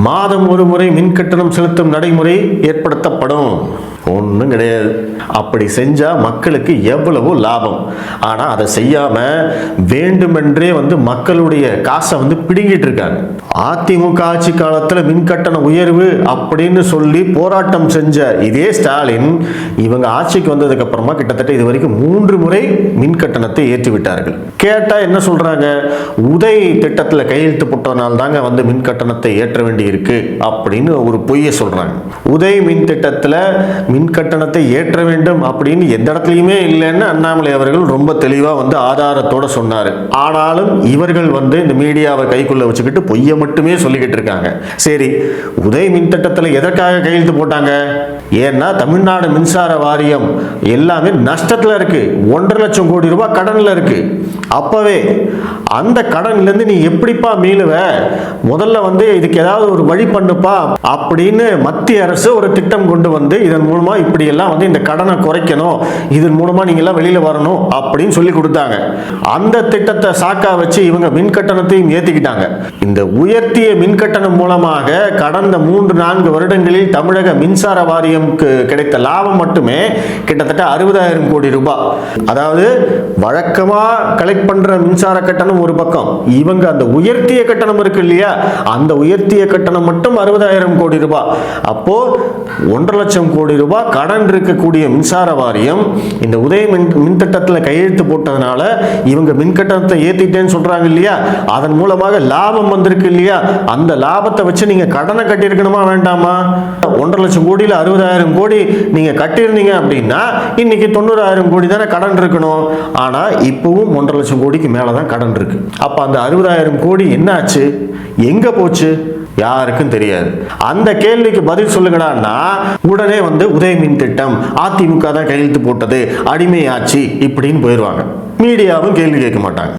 மாதம் ஒரு முறை மின் கட்டணம் செலுத்தும் நடைமுறை ஏற்படுத்தப்படும். ஒன்றும் கிடையாது. அப்படி செஞ்சா மக்களுக்கு எவ்வளவோ லாபம். ஆனா அதை செய்யாம வேண்டுமென்றே மக்களுடைய காசை பிடுங்கிட்டு இருக்காங்க. அதிமுக ஆட்சி காலத்துல மின் கட்டண உயர்வு அப்படின்னு சொல்லி போராட்டம் செஞ்ச இதே ஸ்டாலின் இவங்க ஆட்சிக்கு வந்ததுக்கு அப்புறமா கிட்டத்தட்ட இது வரைக்கும் 3 முறை மின் கட்டணத்தை ஏற்றி விட்டார்கள். கேட்டா என்ன சொல்றாங்க? உதய் திட்டத்துல கையெழுத்து போட்டதனால தாங்க மின் கட்டணத்தை ஏற்ற வேண்டி இருக்கு அப்படின்னு ஒரு பொய்யை சொல்றாங்க. உதய் மின் திட்டத்துல மின் கட்டணத்தை ஏற்ற வேண்டும் அப்படின்னு எந்த இடத்துலயுமே இல்லைன்னு அண்ணாமலை அவர்கள் ரொம்ப தெளிவா ஆதாரத்தோட சொன்னாரு. ஆனாலும் இவர்கள் இந்த மீடியாவை கைக்குள்ள வச்சுக்கிட்டு பொய்யை மட்டுமே சொல்லிக்கிட்டு இருக்காங்க. சரி, உதய் மின் திட்டத்தில் எதற்காக கையெழுத்து போட்டாங்க? ஏன்னா தமிழ்நாடு மின்சார வாரியம் எல்லாமே நஷ்டத்துல இருக்கு. 1.5 லட்சம் கோடி ரூபாய் கடன்ல இருக்கு. அப்பவே அந்த கடன்ல இருந்து நீ எப்படிப்பா மீளுவ? முதல்ல இதுக்கு ஏதாவது ஒரு வழி பண்ணுப்பா அப்படின்னு மத்திய அரசு ஒரு திட்டம் கொண்டு இதன் மூலமா இப்படி எல்லாம் இந்த கடனை குறைக்கணும், இதன் மூலமா நீங்க எல்லாம் வெளியில வரணும் அப்படின்னு சொல்லி கொடுத்தாங்க. அந்த திட்டத்தை சாக்கா வச்சு இவங்க மின் கட்டணத்தையும் ஏத்திக்கிட்டாங்க. இந்த உயர்த்திய மின் கட்டணம் மூலமாக கடந்த 3-4 வருடங்களில் தமிழக மின்சார வாரியம்க்கு கிடைத்த லாபம் மட்டுமே கிட்டத்தட்ட 60,000 கோடி ரூபாய். அதாவது வழக்கமா கலெக்ட் பண்ற மின்சார கட்டணம் ஒரு பக்கம், இவங்க அந்த உயர்த்திய கட்டணம் இருக்கு இல்லையா, அந்த உயர்த்திய கட்டணம் மட்டும் 60,000 கோடி ரூபாய். அப்போ 1.5 லட்சம் கோடி ரூபாய் கடன் இருக்கக்கூடிய மின்சார வாரியம் இந்த உதய மின் திட்டத்தில் கையெழுத்து போட்டதுனால இவங்க மின் கட்டணத்தை ஏத்திட்டேன்னு சொல்றாங்க இல்லையா, அதன் மூலமாக லாபம் வந்திருக்கு இல்லையா, அந்த லாபத்தை வச்சு நீங்க கடனை கட்டியிருக்கணுமா வேண்டாமா? 1.5 லட்சம் கோடியில் 60,000 கோடி நீங்க கட்டியிருந்தீங்க அப்படின்னா இன்னைக்கு 90,000 கோடி தானே கடன் இருக்கணும். ஆனா இப்பவும் 1.5 லட்சம் கோடிக்கு மேலதான் கடன் இருக்கு. அப்ப அந்த 60,000 கோடி என்ன ஆச்சு, எங்க போச்சு? யாருக்கும் தெரியாது. அந்த கேள்விக்கு பதில் சொல்லுங்கடான்னா உடனே உதய் மின் திட்டம் அதிமுக தான் கையெழுத்து போட்டது, அடிமை ஆட்சி இப்படின்னு போயிடுவாங்க. மீடியாவும் கேள்வி கேட்க மாட்டாங்க.